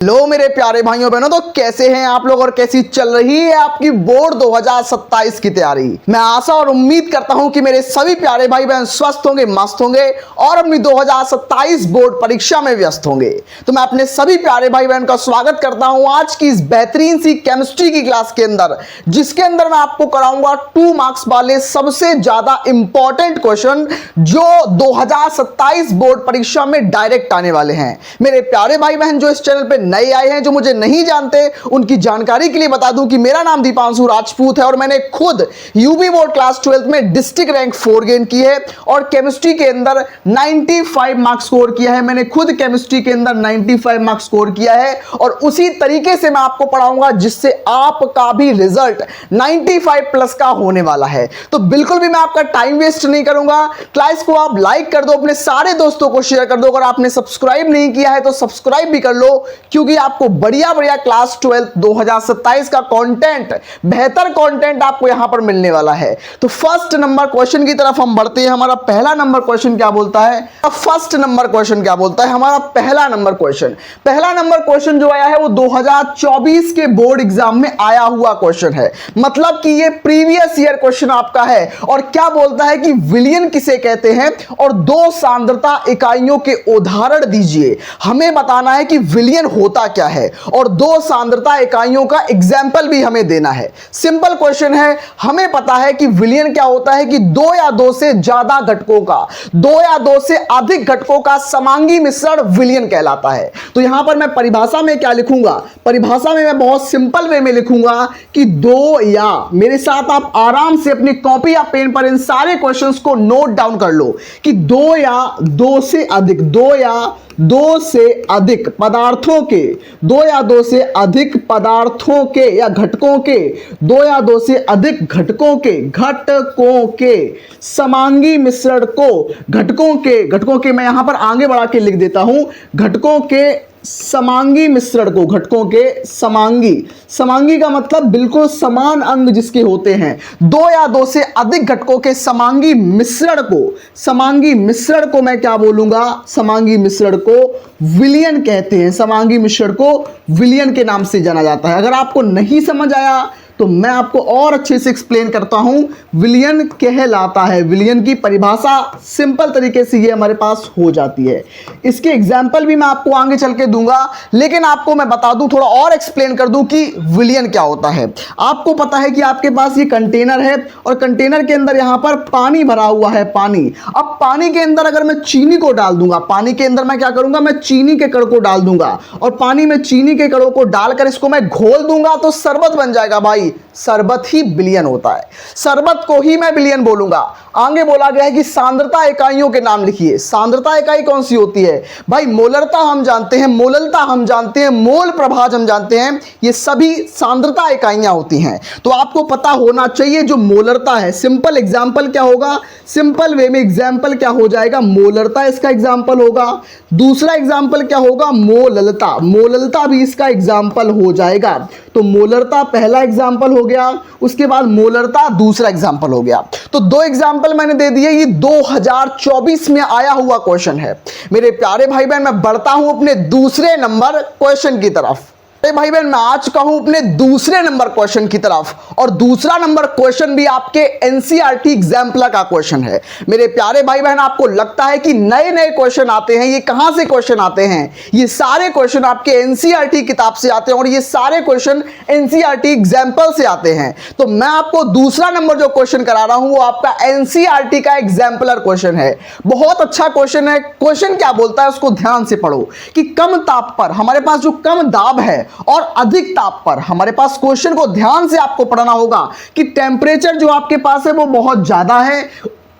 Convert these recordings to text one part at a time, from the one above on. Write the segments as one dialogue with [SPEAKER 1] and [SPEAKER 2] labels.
[SPEAKER 1] लो मेरे प्यारे भाइयों बहनों, तो कैसे हैं आप लोग और कैसी चल रही है आपकी बोर्ड 2027 की तैयारी। मैं आशा और उम्मीद करता हूं कि मेरे सभी प्यारे भाई बहन स्वस्थ होंगे, मस्त होंगे और अपनी 2027 बोर्ड परीक्षा में व्यस्त होंगे। तो मैं अपने सभी प्यारे भाई बहन का स्वागत करता हूं आज की इस बेहतरीन सी केमिस्ट्री की क्लास के अंदर, जिसके अंदर मैं आपको कराऊंगा 2 मार्क्स वाले सबसे ज्यादा इंपॉर्टेंट क्वेश्चन जो 2027 बोर्ड परीक्षा में डायरेक्ट आने वाले हैं। मेरे प्यारे भाई बहन जो इस चैनल पे नए आए हैं, जो मुझे नहीं जानते, उनकी जानकारी के लिए बता दूं कि मेरा नाम दीपांशु राजपूत है और मैंने खुद यूपी बोर्ड क्लास 12 में डिस्ट्रिक्ट रैंक 4 गेन की है और केमिस्ट्री के अंदर 95 मार्क्स स्कोर किया है। मैंने खुद केमिस्ट्री के अंदर 95 मार्क्स स्कोर किया है और उसी तरीके से मैं आपको पढ़ाऊंगा जिससे आपका भी रिजल्ट 95 प्लस का होने वाला है। तो बिल्कुल भी मैं आपका टाइम वेस्ट नहीं करूंगा। क्लास को आप लाइक कर दो, अपने सारे दोस्तों को शेयर कर दो। अगर आपने सब्सक्राइब नहीं किया है तो सब्सक्राइब भी कर लो, क्योंकि आपको बढ़िया बढ़िया क्लास 12 2027 का कंटेंट, बेहतर कंटेंट आपको यहां पर मिलने वाला है। तो फर्स्ट नंबर क्वेश्चन की तरफ हम बढ़ते हैं। हमारा पहला नंबर क्वेश्चन क्या बोलता है? फर्स्ट नंबर क्वेश्चन क्या बोलता है? हमारा पहला नंबर क्वेश्चन जो आया है वो 2024 के बोर्ड एग्जाम में आया हुआ क्वेश्चन है। मतलब कि ये प्रीवियस ईयर क्वेश्चन आपका है। और क्या बोलता है कि विलियन किसे कहते हैं और 2 सांद्रता इकाइयों के उदाहरण दीजिए। हमें बताना है कि विलियन होता क्या है और 2 सांद्रता इकाइयों का एग्जाम्पल भी हमें देना है। सिंपल क्वेश्चन है। हमें पता है कि विलियन क्या होता है कि 2 या 2 से ज्यादा घटकों का, 2 या 2 से अधिक घटकों का समांगी मिश्रण विलियन कहलाता है। तो यहां पर मैं परिभाषा में क्या लिखूंगा? परिभाषा में मैं बहुत सिंपल वे में लिखूंगा कि 2 या, मेरे साथ आप आराम से अपनी कॉपी या पेन पर इन सारे क्वेश्चंस को नोट डाउन कर लो कि 2 या 2 से अधिक, 2 या 2 से अधिक पदार्थों के, 2 या 2 से अधिक पदार्थों के या घटकों के, 2 या 2 से अधिक घटकों के समांगी मिश्रण को, घटकों के मैं यहां पर आगे बढ़ा के लिख देता हूं, घटकों के समांगी मिश्रण को, घटकों के समांगी का मतलब बिल्कुल समान अंग जिसके होते हैं। 2 या 2 से अधिक घटकों के समांगी मिश्रण को मैं क्या बोलूंगा? समांगी मिश्रण को विलियन कहते हैं। समांगी मिश्रण को विलियन के नाम से जाना जाता है। अगर आपको नहीं समझ आया तो मैं आपको और अच्छे से एक्सप्लेन करता हूं। विलियन कहलाता है, विलियन की परिभाषा सिंपल तरीके से ये हमारे पास हो जाती है। इसके एग्जाम्पल भी मैं आपको आगे चल के दूंगा, लेकिन आपको मैं बता दूं, थोड़ा और एक्सप्लेन कर दूं कि विलियन क्या होता है। आपको पता है कि आपके पास ये कंटेनर है और कंटेनर के अंदर यहां पर पानी भरा हुआ है, पानी। अब पानी के अंदर अगर मैं चीनी को डाल दूंगा, पानी के अंदर मैं क्या करूंगा? मैं चीनी के कण को डाल दूंगा और पानी में चीनी के कणों को डालकर इसको मैं घोल दूंगा तो शरबत बन जाएगा। भाई शरबत ही विलियन होता है, शरबत को ही मैं विलियन बोलूंगा। आगे बोला गया है कि सांद्रता इकाइयों के नाम लिखिए। सांद्रता इकाई कौन सी होती है? भाई मोलरता हम जानते हैं, मोललता हम जानते हैं, मोल प्रभाज हम जानते हैं, ये सभी सांद्रता इकाइयां होती हैं। तो आपको पता होना चाहिए जो मोलरता है। सिंपल एग्जांपल क्या होगा? सिंपल वे में एग्जांपल क्या हो जाएगा? मोलरता इसका एग्जांपल होगा। दूसरा एग्जांपल क्या होगा? मोललता, मोललता भी इसका एग्जांपल हो जाएगा। तो मोलरता पहला एग्जांपल हो गया, उसके बाद मोलरता दूसरा एग्जांपल हो गया। तो 2 एग्जांपल मैंने दे दिए। ये 2024 में आया हुआ क्वेश्चन है। मेरे प्यारे भाई बहन, मैं बढ़ता हूं अपने दूसरे नंबर क्वेश्चन की तरफ। भाई बहन, मैं आ चुका हूं अपने दूसरे नंबर क्वेश्चन की तरफ और दूसरा नंबर क्वेश्चन भी आपके एनसीईआरटी एग्जाम्पलर का क्वेश्चन है। मेरे प्यारे भाई बहन, आपको लगता है कि नए नए क्वेश्चन आते हैं, ये कहां से क्वेश्चन आते हैं? ये सारे क्वेश्चन आपके एनसीईआरटी किताब से आते हैं और ये सारे क्वेश्चन एनसीईआरटी एग्जाम्पल से आते हैं। तो मैं आपको दूसरा नंबर जो क्वेश्चन करा रहा हूं वो आपका एनसीईआरटी का एग्जाम्पलर क्वेश्चन है। बहुत अच्छा क्वेश्चन है। क्वेश्चन क्या बोलता है उसको ध्यान से पढ़ो कि कम ताप पर, हमारे पास जो कम दाब है और अधिक ताप पर, हमारे पास क्वेश्चन को ध्यान से आपको पढ़ना होगा कि टेम्परेचर जो आपके पास है वो बहुत ज्यादा है,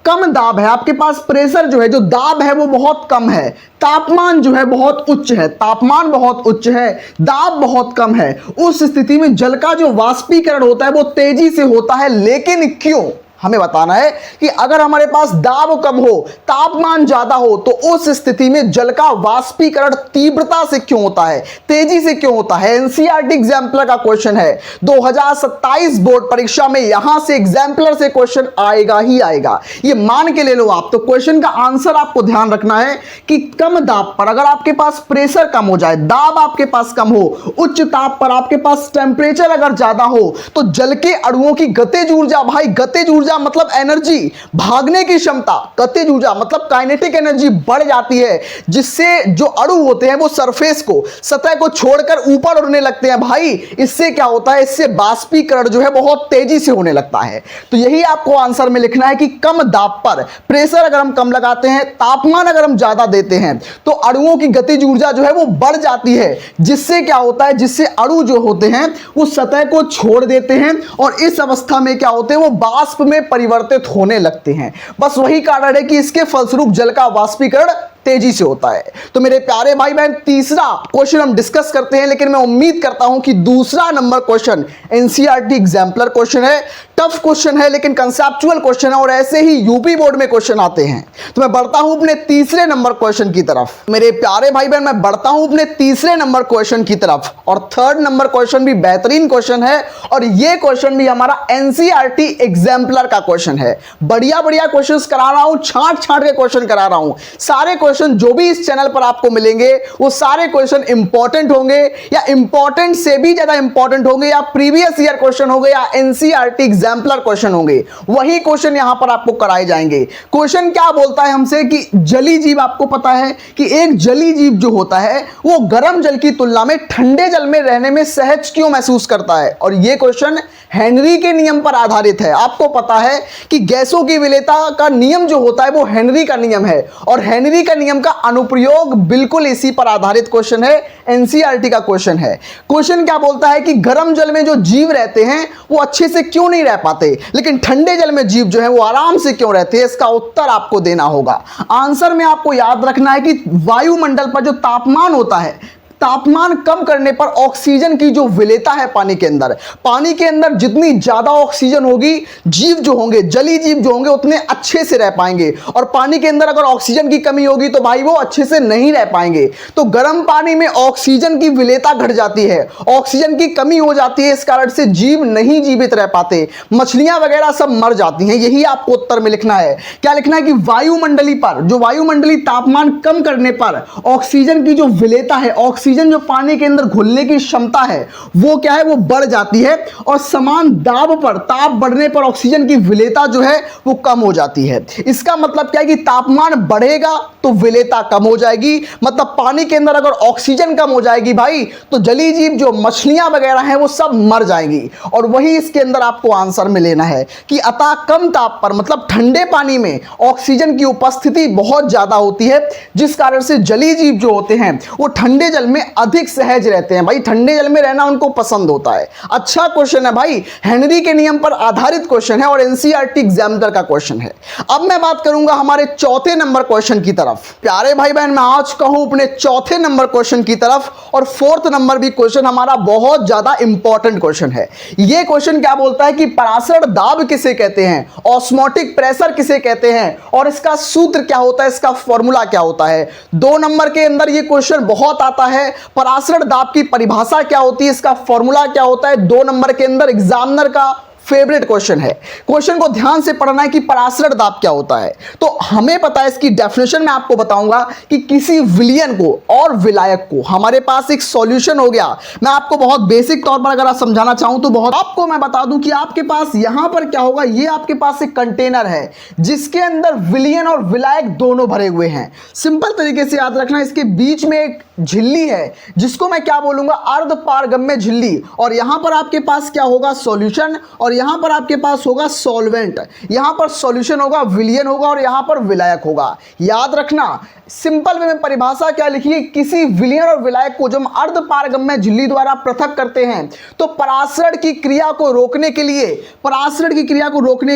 [SPEAKER 1] कम दाब है, आपके पास प्रेशर जो है, जो दाब है वो बहुत कम है, तापमान जो है बहुत उच्च है, तापमान बहुत उच्च है, दाब बहुत कम है। उस स्थिति में जल का जो वाष्पीकरण होता है वो तेजी से होता है। लेकिन क्यों? हमें बताना है कि अगर हमारे पास दाब कम हो, तापमान ज्यादा हो, तो उस स्थिति में जल का वाष्पीकरण तीव्रता से क्यों होता है, तेजी से क्यों होता है। एनसीईआरटी एग्जाम्पलर का क्वेश्चन है 2027 बोर्ड परीक्षा में, यहां से एग्जाम्पलर से क्वेश्चन आएगा ही आएगा, ये मान के ले लो आप। तो क्वेश्चन का आंसर आपको ध्यान रखना है कि कम दाब पर अगर आपके पास प्रेशर कम हो जाए, दाब आपके पास कम हो, उच्च ताप पर आपके पास टेम्परेचर अगर ज्यादा हो, तो जल के अणुओं की गतिज ऊर्जा, भाई गतिज ऊर्जा मतलब एनर्जी, भागने की क्षमता, गतिज ऊर्जा मतलब काइनेटिक एनर्जी बढ़ जाती है, जिससे जो अणु होते हैं वो सरफेस को, सतह को छोड़कर ऊपर उड़ने लगते हैं। भाई इससे क्या होता है, इससे वाष्पीकरण जो है बहुत तेजी से होने लगता है। तो यही आपको आंसर में लिखना है कि कम दाब पर प्रेशर अगर हम कम लगाते हैं, तापमान अगर हम ज्यादा देते हैं, तो अणुओं की गतिज ऊर्जा जो है वो बढ़ जाती है, जिससे क्या होता है, जिससे अणु जो होते हैं वो सतह को छोड़ देते हैं और इस अवस्था में क्या होते हैं, वो वाष्प में परिवर्तित होने लगते हैं। बस वही कारण है कि इसके फलस्वरूप जल का वाष्पीकरण तेजी से होता है। तो मेरे प्यारे भाई बहन, तीसरा क्वेश्चन हम डिस्कस करते हैं, लेकिन मैं उम्मीद करता हूं कि दूसरा number question NCERT exemplar question है, टफ क्वेश्चन है लेकिन कंसेप्चुअल क्वेश्चन है, और ऐसे ही यूपी बोर्ड में क्वेश्चन आते हैं। तो मैं बढ़ता हूं अपने तीसरे नंबर क्वेश्चन की तरफ। मेरे प्यारे भाई बहन, मैं बढ़ता हूं अपने तीसरे नंबर क्वेश्चन की तरफ, और थर्ड नंबर क्वेश्चन भी बेहतरीन क्वेश्चन है, और यह क्वेश्चन भी हमारा एनसीईआरटी एग्जाम्पलर का क्वेश्चन है। बढ़िया बढ़िया क्वेश्चन करा रहा हूं, छांट छांट के क्वेश्चन करा रहा हूं। सारे क्वेश्चन जो भी इस चैनल पर आपको मिलेंगे वो सारे क्वेश्चन इंपॉर्टेंट होंगे, या इंपॉर्टेंट से भी ज्यादा इंपॉर्टेंट होंगे, या प्रीवियस ईयर क्वेश्चन होंगे, या एनसीईआरटी एग्जाम्पलर क्वेश्चन होंगे। वही क्वेश्चन यहां पर आपको कराए जाएंगे। क्वेश्चन क्या बोलता है हमसे कि जली जीव, आपको पता है कि एक जली जीव जो होता है वो गर्म जल की तुलना में ठंडे जल में रहने में सहज क्यों महसूस करता है। और यह क्वेश्चन हेनरी के नियम पर आधारित है। आपको पता है कि गैसों की विलेयता का नियम जो होता है वो हेनरी का नियम है, और हेनरी का नियम का अनुप्रयोग बिल्कुल इसी पर आधारित क्वेश्चन है, एनसीईआरटी का क्वेश्चन है। क्वेश्चन क्या बोलता है कि गर्म जल में जो जीव रहते हैं वो अच्छे से क्यों नहीं रह पाते, लेकिन ठंडे जल में जीव जो है वो आराम से क्यों रहते हैं। इसका उत्तर आपको देना होगा। आंसर में आपको याद रखना है कि वायुमंडल पर जो तापमान होता है, तापमान कम करने पर ऑक्सीजन की जो विलेयता है पानी के अंदर जितनी ज्यादा ऑक्सीजन होगी, जीव जो होंगे, जली जीव जो होंगे उतने अच्छे से रह पाएंगे, और पानी के अंदर अगर ऑक्सीजन की कमी होगी तो भाई वो अच्छे से नहीं रह पाएंगे। तो गर्म पानी में ऑक्सीजन की विलेयता घट जाती है, ऑक्सीजन की कमी हो जाती है, इस कारण से जीव नहीं जीवित रह पाते, मछलियां वगैरह सब मर जाती हैं। यही आपको उत्तर में लिखना है। क्या लिखना है कि वायुमंडलीय तापमान कम करने पर ऑक्सीजन की जो विलेयता है, ऑक्सीजन जो पानी के अंदर घुलने की क्षमता है वो क्या है, वो बढ़ जाती है, और समान दाब पर, ताप बढ़ने पर ऑक्सीजन की विलेयता जो है वो कम हो जाती है। इसका मतलब क्या है कि तापमान बढ़ेगा तो विलेयता कम हो जाएगी, मतलब पानी के अंदर अगर ऑक्सीजन कम हो जाएगी भाई, तो जलीय जीव जो मछलियां वगैरह हैं वो सब मर जाएंगी। और वही इसके अंदर आपको आंसर में लेना है कि अतः कम ताप पर, मतलब ठंडे पानी में ऑक्सीजन की उपस्थिति बहुत ज्यादा होती है, जिस कारण से जलीय जीव जो होते हैं वो ठंडे जल में अधिक सहज रहते हैं। भाई ठंडे जल में रहना उनको पसंद होता है। अच्छा क्वेश्चन है भाई, हेनरी के नियम पर आधारित क्वेश्चन है, और एनसीईआरटी एग्जाम्पलर का क्वेश्चन है। अब मैं बात करूंगा हमारे चौथे नंबर क्वेश्चन की तरफ। प्यारे भाई बहन, मैं आज कहूं अपने चौथे नंबर क्वेश्चन की तरफ, और फोर्थ नंबर भी क्वेश्चन हमारा बहुत ज्यादा इंपॉर्टेंट क्वेश्चन है। यह क्वेश्चन क्या बोलता है कि परासरण दाब किसे कहते हैं, ऑस्मोटिक प्रेशर किसे कहते हैं, और इसका सूत्र क्या होता है, इसका फॉर्मूला क्या होता है। 2 नंबर के अंदर यह क्वेश्चन बहुत आता है। परासरण दाब की परिभाषा क्या होती है, इसका फॉर्मूला क्या होता है, 2 नंबर के अंदर एग्जामिनर का फेवरेट क्वेश्चन है। क्वेश्चन को ध्यान से पढ़ना है कि परासरण दाब क्या होता है। तो हमें पता है, इसकी डेफिनेशन में आपको बताऊंगा कि किसी विलयन को और विलायक को, हमारे पास एक सॉल्यूशन हो गया। मैं आपको बहुत बेसिक तौर पर अगर आप समझाना चाहूं तो बहुत आपको मैं बता दूं कि आपके पास यहां पर क्या होगा, ये आपके पास एक कंटेनर है जिसके अंदर विलयन और विलायक दोनों भरे हुए हैं। सिंपल तरीके से याद रखना, इसके बीच में एक झिल्ली है जिसको मैं क्या बोलूंगा, अर्धपारगम्य झिल्ली, और यहां पर आपके पास क्या होगा, सॉल्यूशन, और यहां पर आपके पास होगा सॉल्वेंट। यहां पर सॉल्यूशन होगा, विलयन होगा, और यहां पर विलायक होगा। याद रखना, सिंपल वे में परिभाषा क्या लिखी है, किसी विलयन और विलायक को जब हम अर्धपारगम्य झिल्ली द्वारा पृथक करते हैं तो परासरण की क्रिया को रोकने के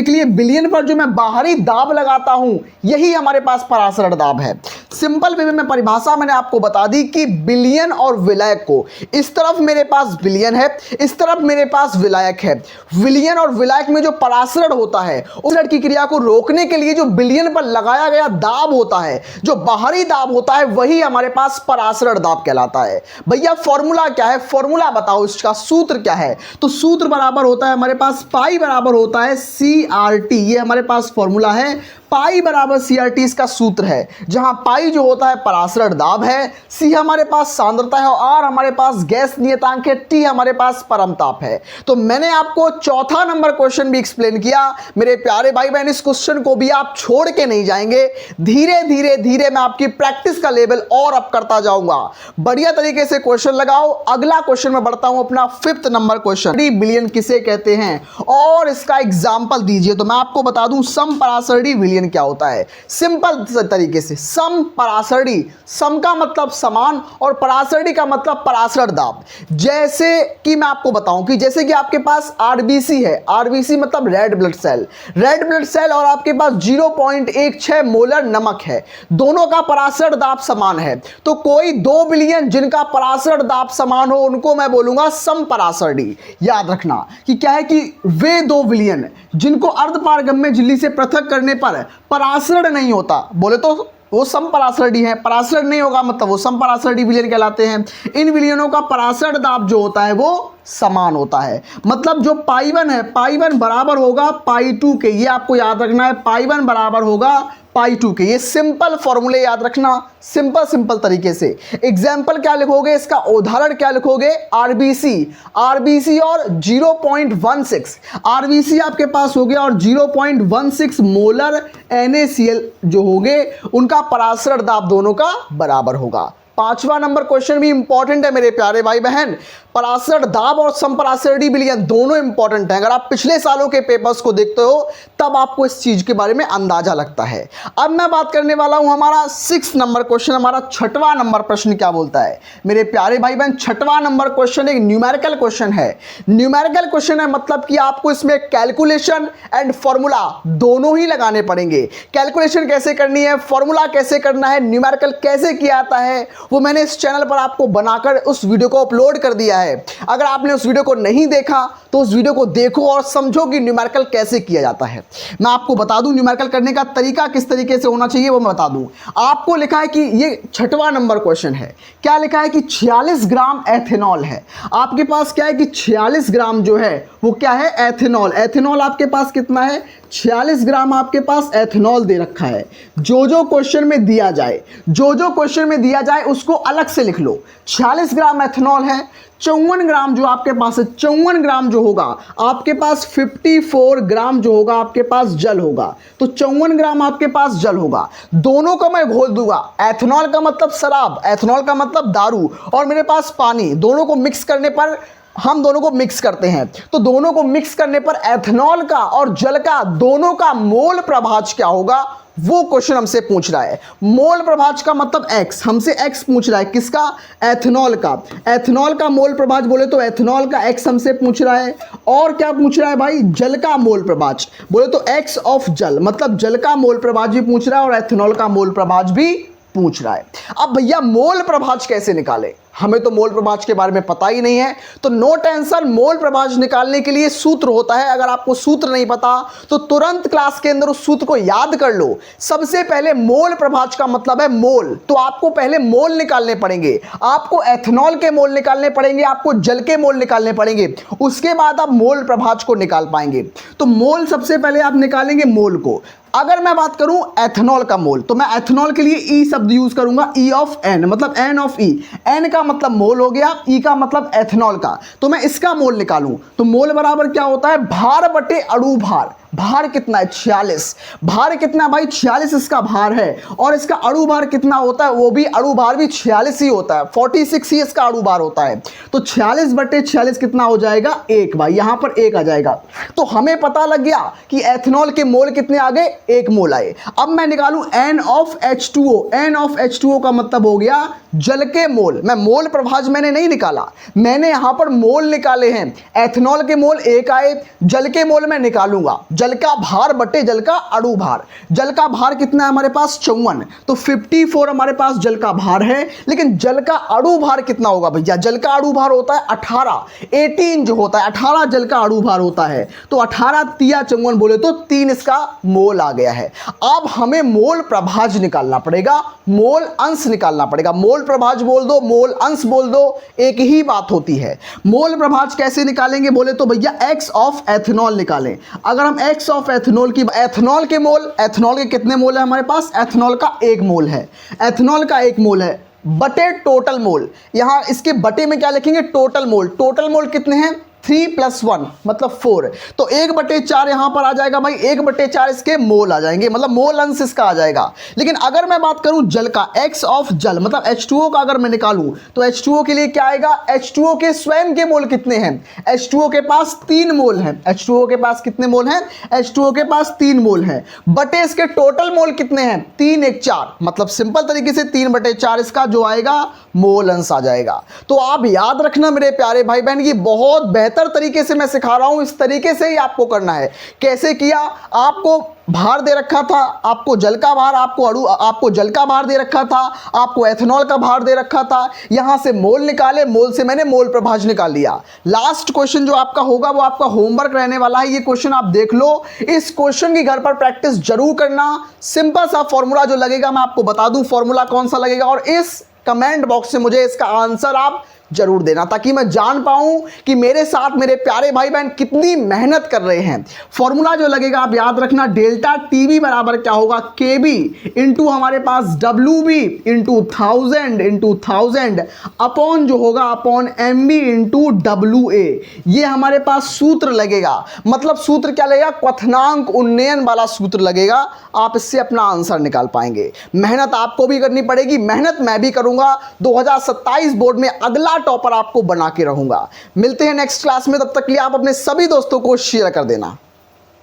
[SPEAKER 1] लिए विलयन पर जो मैं बाहरी दाब लगाता हूं, यही हमारे पास परासरण दाब है। सिंपल वे में परिभाषा मैंने आपको बता दी कि बिलियन और विलायक को, इस तरफ मेरे पास बिलियन है, इस तरफ मेरे पास विलायक है। विलियन और विलायक में जो परासरण होता है, उस की क्रिया को रोकने के लिए जो बिलियन पर लगाया गया दाब होता है, जो बाहरी दाब होता है, वही हमारे पास परासरण दाब कहलाता है। भैया फॉर्मूला क्या है, फॉर्मूला बताओ, इसका सूत्र क्या है? तो सूत्र बराबर होता है हमारे पास पाई बराबर होता है CRT, ये हमारे पास फॉर्मूला है। पाई बराबर CRT इसका सूत्र है, जहां पाई जो होता है परासरण दाब है, C हमारे पास सांद्रता है और R हमारे पास गैस नियतांक है, T हमारे पास परमताप है। तो मैंने आपको चौथा नंबर क्वेश्चन भी एक्सप्लेन किया। मेरे प्यारे भाई बहन, इस क्वेश्चन को भी आप छोड़ के नहीं जाएंगे। धीरे धीरे धीरे मैं आपकी प्रैक्टिस का लेवल और अप करता जाऊंगा। बढ़िया तरीके से क्वेश्चन लगाओ। अगला क्वेश्चन में बढ़ता हूं, अपना 5th नंबर क्वेश्चन। बिलियन किसे कहते हैं और इसका एग्जाम्पल दीजिए। तो मैं आपको बता दूं सम परासरणी विलियन क्या होता है। सिंपल तरीके से, सम परासरणी, सम का मतलब समान और परासरणी का मतलब परासरण दाब। जैसे कि मैं आपको बताऊं कि जैसे कि आपके पास आरबीसी है, आरबीसी मतलब red blood cell, red blood cell और आपके पास 0.16 मोलर नमक है, दोनों का परासरण दाब समान है। तो कोई 2 बिलियन जिनका परासरण दाब समान हो, उनको मैं बोलूंगा सम परासरणी। याद रखना कि क्या है कि वे 2 बिलियन जिनको अर्धपारगम्य झिल्ली से पृथक करने पर परासरण नहीं होता, बोले तो वो सम परासरणी है, परासरण नहीं होगा मतलब वो सम परासरणी विलयन कहलाते हैं। इन विलयनों का परासरण दाब जो होता है वो समान होता है। मतलब जो पाई 1 है, पाई 1 बराबर होगा पाई 2 के, ये आपको याद रखना है। पाई 1 बराबर होगा पाई 2 के। ये सिंपल फॉर्मूले याद रखना, सिंपल तरीके से। एग्जाम्पल क्या लिखोगे, इसका उदाहरण क्या लिखोगे, आरबीसी, आरबीसी और 0.16, आरबीसी आपके पास हो गया और 0.16 मोलर NaCl जो होंगे, उनका परासरण दाब दोनों का बराबर होगा। 5वां नंबर क्वेश्चन भी इंपॉर्टेंट है मेरे प्यारे भाई बहन। परासरण दाब और समपरासरणी विलयन दोनों इंपॉर्टेंट हैं। अगर आप पिछले सालों के पेपर्स को देखते हो तब आपको इस चीज के बारे में अंदाजा लगता है। अब मैं बात करने वाला हूं हमारा 6 नंबर क्वेश्चन, हमारा 6वां नंबर प्रश्न क्या बोलता है मेरे प्यारे भाई बहन। 6वां नंबर क्वेश्चन एक न्यूमेरिकल क्वेश्चन है। न्यूमेरिकल क्वेश्चन है मतलब कि आपको इसमें कैलकुलेशन एंड फॉर्मूला दोनों ही लगाने पड़ेंगे। कैलकुलेशन कैसे करनी है, फॉर्मूला कैसे करना है, न्यूमेरिकल कैसे किया जाता है, वो मैंने इस चैनल पर आपको बनाकर उस वीडियो को अपलोड कर दिया है। अगर आपने उस वीडियो को नहीं देखा तो उस वीडियो को देखो और समझो कि न्यूमेरिकल कैसे किया जाता है। मैं आपको बता दूं न्यूमेरिकल करने का तरीका किस तरीके से होना चाहिए, वो मैं बता दूं। आपको लिखा है कि ये 6वां नंबर क्वेश्चन है, क्या लिखा है कि 46 ग्राम एथेनॉल है। आपके पास क्या है कि 46 ग्राम जो है वो क्या है, एथेनॉल। एथेनॉल आपके पास कितना है, 46 ग्राम आपके पास एथेनॉल दे रखा है। जो क्वेश्चन में दिया जाए, जो क्वेश्चन में दिया जाए उसको अलग से लिख लो। 46 ग्राम एथेनॉल है, 54 ग्राम जो आपके पास है, 54 ग्राम जो होगा आपके पास 54 ग्राम जो होगा आपके पास जल होगा। तो 54 ग्राम आपके पास जल होगा। दोनों को मैं घोल दूंगा। एथेनॉल का मतलब शराब, एथेनॉल का मतलब दारू, और मेरे पास पानी। दोनों को मिक्स करने पर हम दोनों को मिक्स करते हैं, तो दोनों को मिक्स करने पर एथेनॉल का और जल का दोनों का मोल प्रभाज क्या होगा, वो क्वेश्चन हमसे पूछ रहा है। मोल प्रभाज का मतलब x, हमसे x पूछ रहा है, किसका, एथेनॉल का। एथेनॉल का मोल प्रभाज बोले तो एथेनॉल का x हमसे पूछ रहा है। और क्या पूछ रहा है भाई, जल का मोल प्रभाज बोले तो x ऑफ जल, मतलब जल का मोल प्रभाज भी पूछ रहा है और एथेनॉल का मोल प्रभाज भी पूछ रहा है। अब भैया मोल प्रभाज कैसे निकाले, हमें तो मोल प्रभाज के बारे में पता ही नहीं है। तो नो टेंशन, मोल प्रभाज निकालने के लिए सूत्र होता है। अगर आपको सूत्र नहीं पता तो तुरंत क्लास के अंदर उस सूत्र को याद कर लो। सबसे पहले मोल प्रभाज का मतलब है मोल, तो आपको पहले मोल निकालने पड़ेंगे। आपको एथेनॉल के मोल निकालने पड़ेंगे, आपको जल के मोल निकालने पड़ेंगे, उसके बाद आप मोल प्रभाज को निकाल पाएंगे। तो मोल सबसे पहले आप निकालेंगे मोल को। अगर मैं बात करूं एथेनॉल का मोल, तो मैं एथेनॉल के लिए ई शब्द यूज करूंगा, ई ऑफ एन, मतलब एन ऑफ ई। एन का मतलब मोल हो गया, ई का मतलब एथेनॉल का। तो मैं इसका मोल निकालूं तो मोल बराबर क्या होता है, भार बटे अणु भार। भार कितना है, 46। भार कितना भाई, 46 इसका भार है। और इसका अणु भार कितना होता है, वो भी अणु भार भी 46 ही होता है, 46 ही इसका अणु भार होता है। तो 46 बटे 46 कितना हो जाएगा, 1 भाई, यहां पर 1 आ जाएगा। तो हमें पता लग गया कि एथेनॉल के मोल कितने आ गए, 1 मोल आए। अब मैं निकालूं N of H2O। N of H2O का मतलब हो गया जल के मोल। मैं मोल प्रभाज मैंने नहीं निकाला, मैंने यहां पर मोल निकाले हैं। एथेनॉल के मोल 1 आए, जल के मोल मैं निकालूंगा। जल का भार बटे जल का अणु भार। जल का भार कितना है हमारे पास 54, तो 54 हमारे पास जल का भार है। लेकिन जल का अणु भार कितना होगा भैया? जल का अणु भार होता है 18 जो होता है 18 जल का अणु भार होता है। तो 18 तिया 54 बोले तो 3 इसका मोल आ गया है। अब हमें मोल प्रभाज निकालना पड़ेगा, मोल अंश निकालना पड़ेगा। मोल प्रभाज बोल दो, मोल अंश बोल दो, एक ही बात होती है। मोल प्रभाज कैसे निकालेंगे बोले तो भैया एक्स ऑफ एथेनॉल निकालें। अगर हम एक्स ऑफ एथेनॉल की, एथेनॉल के मोल, एथेनॉल के कितने मोल है हमारे पास? एथेनॉल का 1 मोल है, एथेनॉल का 1 मोल है बटे टोटल मोल। यहां इसके बटे में क्या लिखेंगे? Total mole. टोटल मोल कितने हैं? 3 + 1 मतलब 4। तो 1/4 यहां पर आ जाएगा भाई, 1/4 इसके मोल आ जाएंगे, मतलब मोल अंश इसका आ जाएगा। लेकिन अगर मैं बात करूं जल का, एक्स ऑफ जल मतलब H2O का अगर मैं निकालूं तो H2O के लिए क्या आएगा? H2O के स्वयं के मोल कितने हैं? H2O के पास 3 मोल हैं। H2O के पास कितने मोल हैं? H2O के पास 3 मोल हैं बटे इसके टोटल मोल कितने हैं? 3 × 4 मतलब सिंपल तरीके से 3/4 इसका जो आएगा मोल अंश आ जाएगा। तो आप याद रखना मेरे प्यारे भाई बहन, ये बहुत बेहतर तरीके से मैं सिखा रहा हूं, इस तरीके से ही आपको करना है। कैसे किया? आपको भार दे रखा था, आपको जल का भार, आपको जल का भार दे रखा था, आपको एथेनॉल का भार दे रखा था। यहां से मोल निकाले, मोल से मैंने मोल प्रभाज निकाल लिया। लास्ट क्वेश्चन जो आपका होगा वो आपका होमवर्क रहने वाला है। ये क्वेश्चन आप देख लो, इस क्वेश्चन की घर पर प्रैक्टिस जरूर करना। सिंपल सा फॉर्मूला जो लगेगा मैं आपको बता दूं फॉर्मूला कौन सा लगेगा, और इस कमेंट बॉक्स से मुझे इसका आंसर आप जरूर देना, ताकि मैं जान पाऊं कि मेरे साथ मेरे प्यारे भाई बहन कितनी मेहनत कर रहे हैं। फॉर्मूला जो लगेगा आप याद रखना, डेल्टा टीवी बराबर क्या होगा? केबी इंटू हमारे पास डब्ल्यूबी इंटू 1000 अपॉन जो होगा अपॉन एमबी इंटू डब्ल्यूए। ये हमारे पास सूत्र लगेगा, मतलब सूत्र क्या लगेगा? क्वथनांक उन्नयन वाला सूत्र लगेगा। आप इससे अपना आंसर निकाल पाएंगे। मेहनत आपको भी करनी पड़ेगी, मेहनत मैं भी करूंगा। 2027 बोर्ड में अगला टॉपर आपको बना के रहूंगा। मिलते हैं नेक्स्ट क्लास में, तब तक के लिए आप अपने सभी दोस्तों को शेयर कर देना।